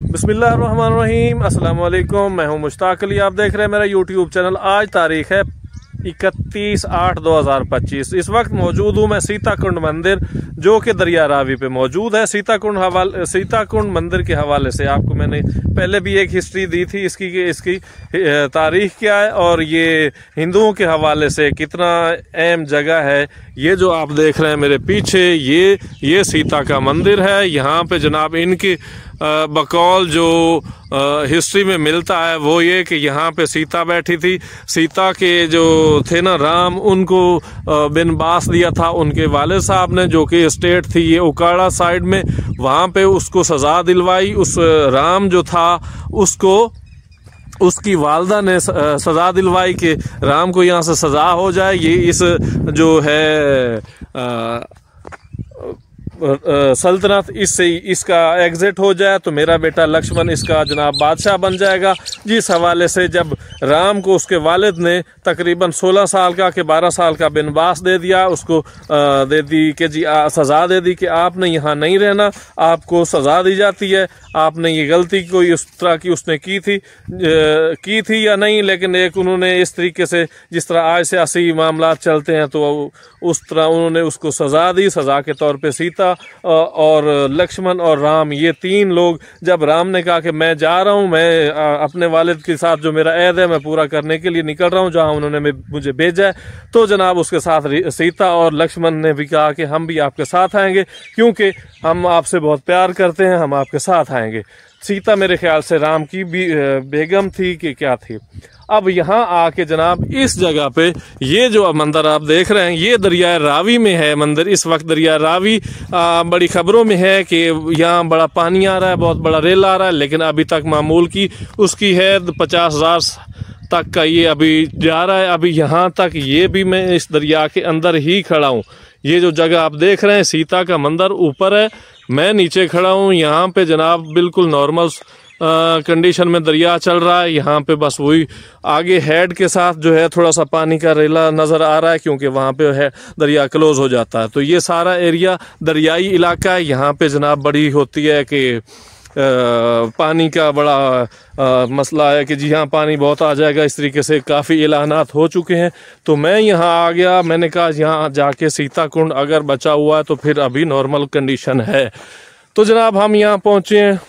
बिस्मिल्लाहिर्रहमानिर्रहीम, अस्सलाम वालेकुम। मैं हूं मुश्ताक अली, आप देख रहे हैं मेरा यूट्यूब चैनल। आज तारीख है 31/8/2025। इस वक्त मौजूद हूं मैं सीताकुंड मंदिर, जो कि दरिया रावी पे मौजूद है। सीताकुंड मंदिर के हवाले से आपको मैंने पहले भी एक हिस्ट्री दी थी इसकी तारीख क्या है और ये हिंदुओं के हवाले से कितना अहम जगह है। ये जो आप देख रहे हैं मेरे पीछे, ये सीता का मंदिर है। यहाँ पे जनाब इनकी बकौल जो हिस्ट्री में मिलता है वो ये कि यहाँ पे सीता बैठी थी। सीता के जो थे ना राम, उनको बिनबास दिया था उनके वालिद साहब ने, जो कि स्टेट थी ये उकाड़ा साइड में। वहाँ पे उसको सज़ा दिलवाई। उस राम जो था उसको उसकी वालदा ने सज़ा दिलवाई कि राम को यहाँ से सज़ा हो जाए, ये इस जो है सल्तनत इससे इसका एग्जिट हो जाए तो मेरा बेटा लक्ष्मण इसका जनाब बादशाह बन जाएगा। जिस हवाले से जब राम को उसके वालिद ने तकरीबन 16 साल का के 12 साल का बिनबास दे दिया, उसको दे दी कि जी सज़ा दे दी कि आपने यहाँ नहीं रहना, आपको सज़ा दी जाती है। आपने ये गलती कोई उस तरह की उसने की थी या नहीं, लेकिन एक उन्होंने इस तरीके से जिस तरह आज सियासी मामला चलते हैं तो उस तरह उन्होंने उसको सज़ा दी। सज़ा के तौर पे सीता और लक्ष्मण और राम, ये तीन लोग, जब राम ने कहा कि मैं जा रहा हूँ, मैं अपने वालिद के साथ जो मेरा ऐद है मैं पूरा करने के लिए निकल रहा हूँ जहाँ उन्होंने मुझे भेजा है, तो जनाब उसके साथ सीता और लक्ष्मण ने भी कहा कि हम भी आपके साथ आएंगे, क्योंकि हम आपसे बहुत प्यार करते हैं, हम आपके साथ आएंगे। सीता मेरे ख्याल से राम की भी बेगम थी कि क्या थी। अब यहाँ आके जनाब इस जगह पे ये जो मंदिर आप देख रहे हैं, ये दरिया रावी में है मंदिर। इस वक्त दरिया रावी बड़ी खबरों में है कि यहाँ बड़ा पानी आ रहा है, बहुत बड़ा रेल आ रहा है, लेकिन अभी तक मामूल की उसकी है 50,000 तक का ये अभी जा रहा है। अभी यहाँ तक ये भी मैं इस दरिया के अंदर ही खड़ा हूँ। ये जो जगह आप देख रहे हैं सीता का मंदिर ऊपर है, मैं नीचे खड़ा हूँ। यहाँ पे जनाब बिल्कुल नॉर्मल कंडीशन में दरिया चल रहा है। यहाँ पे बस वही आगे हेड के साथ जो है थोड़ा सा पानी का रेला नज़र आ रहा है, क्योंकि वहाँ पे है दरिया क्लोज हो जाता है। तो ये सारा एरिया दरियाई इलाका है। यहाँ पे जनाब बड़ी होती है कि पानी का बड़ा मसला है कि जी हाँ पानी बहुत आ जाएगा, इस तरीके से काफ़ी ऐलानात हो चुके हैं। तो मैं यहाँ आ गया, मैंने कहा यहाँ जाके सीताकुंड अगर बचा हुआ है तो फिर अभी नॉर्मल कंडीशन है। तो जनाब हम यहाँ पहुँचे हैं।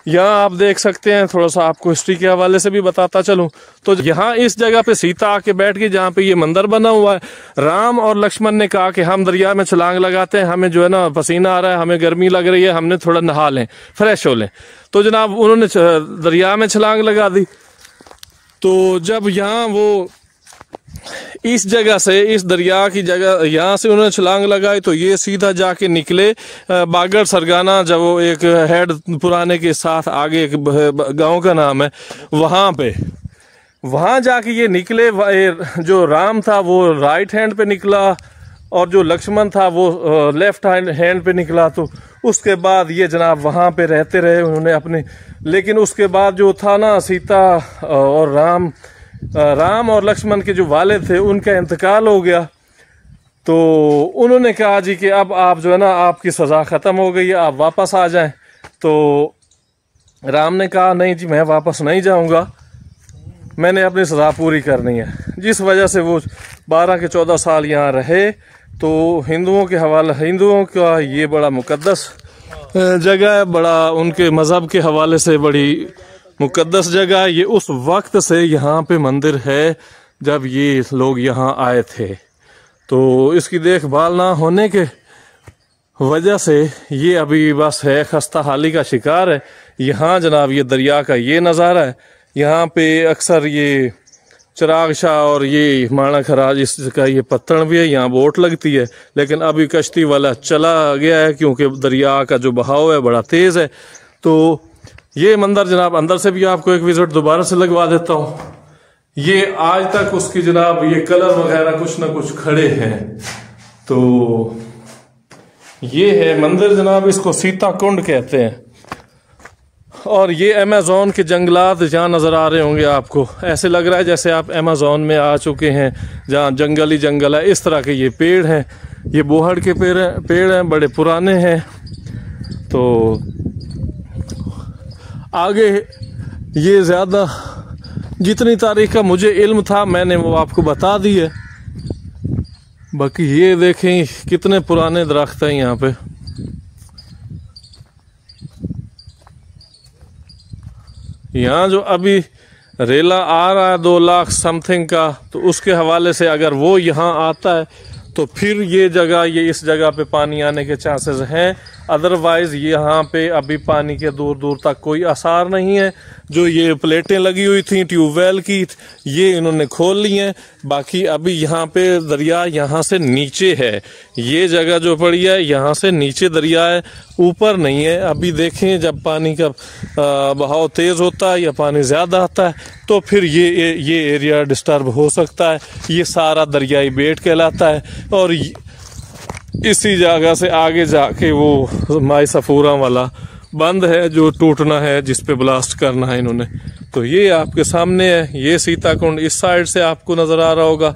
यहाँ आप देख सकते हैं, थोड़ा सा आपको हिस्ट्री के हवाले से भी बताता चलूँ तो यहाँ इस जगह पे सीता आके बैठ गई जहाँ पे ये मंदिर बना हुआ है। राम और लक्ष्मण ने कहा कि हम दरिया में छलांग लगाते हैं, हमें जो है ना पसीना आ रहा है, हमें गर्मी लग रही है, हमने थोड़ा नहा लें, फ्रेश हो लें। तो जनाब उन्होंने दरिया में छलांग लगा दी। तो जब यहाँ वो इस जगह से, इस दरिया की जगह यहाँ से उन्होंने छलांग लगाई तो ये सीधा जाके निकले बागड़ सरगाना, जब वो एक हेड पुराने के साथ आगे एक गांव का नाम है, वहाँ जाके ये निकले। जो राम था वो राइट हैंड पे निकला और जो लक्ष्मण था वो लेफ्ट हैंड पे निकला। तो उसके बाद ये जनाब वहाँ पे रहते रहे उन्होंने अपने। लेकिन उसके बाद जो था ना, सीता और राम और लक्ष्मण के जो वालिद थे उनका इंतकाल हो गया। तो उन्होंने कहा जी कि अब आप जो है ना, आपकी सज़ा ख़त्म हो गई है, आप वापस आ जाएं। तो राम ने कहा नहीं जी मैं वापस नहीं जाऊंगा, मैंने अपनी सज़ा पूरी करनी है। जिस वजह से वो 12 के 14 साल यहाँ रहे। तो हिंदुओं का ये बड़ा मुकद्दस जगह है, बड़ा उनके मज़हब के हवाले से बड़ी मुकद्दस जगह। ये उस वक्त से यहाँ पे मंदिर है जब ये लोग यहाँ आए थे। तो इसकी देखभाल ना होने के वजह से ये अभी बस है, खस्ता हाली का शिकार है। यहाँ जनाब ये दरिया का ये नज़ारा है। यहाँ पे अक्सर ये चिराग शाह और ये माणा खराज इसका ये पत्तन भी है, यहाँ बोट लगती है, लेकिन अभी कश्ती वाला चला गया है क्योंकि दरिया का जो बहाव है बड़ा तेज़ है। तो ये मंदिर जनाब अंदर से भी आपको एक विजिट दोबारा से लगवा देता हूँ। ये आज तक उसकी जनाब ये कलर वगैरह कुछ ना कुछ खड़े हैं। तो ये है मंदिर जनाब, इसको सीताकुंड कहते हैं। और ये अमेज़न के जंगलात जहाँ नज़र आ रहे होंगे आपको, ऐसे लग रहा है जैसे आप अमेज़न में आ चुके हैं, जहाँ जंगल ही जंगल है। इस तरह के ये पेड़ हैं, ये बोहड़ के पेड़ हैं, बड़े पुराने हैं। तो आगे ये ज़्यादा जितनी तारीख का मुझे इल्म था मैंने वो आपको बता दी है। बाकी ये देखें कितने पुराने दरख्त हैं यहाँ पे। यहाँ जो अभी रेला आ रहा है 2 लाख समथिंग का, तो उसके हवाले से अगर वो यहाँ आता है तो फिर ये इस जगह पे पानी आने के चांसेस हैं। अदरवाइज़ यहाँ पे अभी पानी के दूर दूर तक कोई आसार नहीं है। जो ये प्लेटें लगी हुई थी ट्यूबवेल की, ये इन्होंने खोल ली हैं। बाकी अभी यहाँ पे दरिया यहाँ से नीचे है, ये जगह जो पड़ी है यहाँ से नीचे दरिया है, ऊपर नहीं है। अभी देखें जब पानी का बहाव तेज़ होता है या पानी ज़्यादा आता है तो फिर ये एरिया डिस्टर्ब हो सकता है। ये सारा दरियाई बेट कहलाता है और इसी जगह से आगे जाके वो माई सफूरा वाला बंद है जो टूटना है, जिस पे ब्लास्ट करना है इन्होंने। तो ये आपके सामने है, ये सीताकुंड इस साइड से आपको नज़र आ रहा होगा।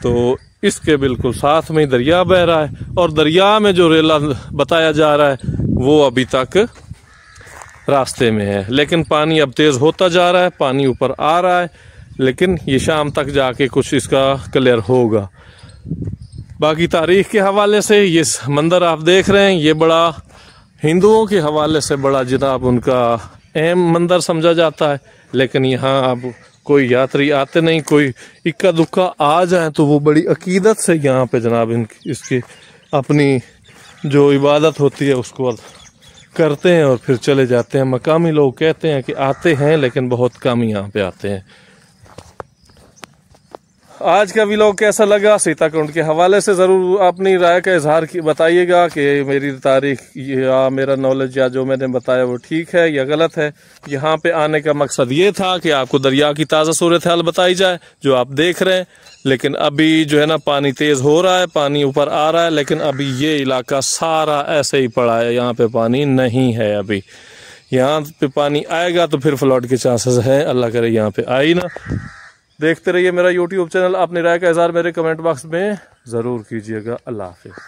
तो इसके बिल्कुल साथ में ही दरिया बह रहा है और दरिया में जो रेला बताया जा रहा है वो अभी तक रास्ते में है, लेकिन पानी अब तेज़ होता जा रहा है, पानी ऊपर आ रहा है, लेकिन ये शाम तक जाके कुछ इसका क्लियर होगा। बाकी तारीख के हवाले से ये मंदिर आप देख रहे हैं, ये बड़ा हिंदुओं के हवाले से बड़ा जनाब उनका अहम मंदिर समझा जाता है। लेकिन यहाँ अब कोई यात्री आते नहीं, कोई इक्का दुक्का आ जाए तो वो बड़ी अकीदत से यहाँ पे जनाब इसकी अपनी जो इबादत होती है उसको करते हैं और फिर चले जाते हैं। मकामी लोग कहते हैं कि आते हैं लेकिन बहुत कम यहाँ पे आते हैं। आज का व्लॉग कैसा लगा सीताकुंड के हवाले से ज़रूर अपनी राय का इजहार बताइएगा कि मेरी तारीख या मेरा नॉलेज या जो मैंने बताया वो ठीक है या गलत है। यहाँ पे आने का मकसद ये था कि आपको दरिया की ताज़ा सूरत हाल बताई जाए जो आप देख रहे हैं। लेकिन अभी जो है ना पानी तेज़ हो रहा है, पानी ऊपर आ रहा है, लेकिन अभी ये इलाका सारा ऐसे ही पड़ा है, यहाँ पे पानी नहीं है। अभी यहाँ पे पानी आएगा तो फिर फ्लड के चांसेस हैं, अल्लाह करे यहाँ पे आए ना। देखते रहिए मेरा YouTube चैनल। अपनी राय का इज़हार मेरे कमेंट बॉक्स में ज़रूर कीजिएगा। अल्लाह हाफिज़।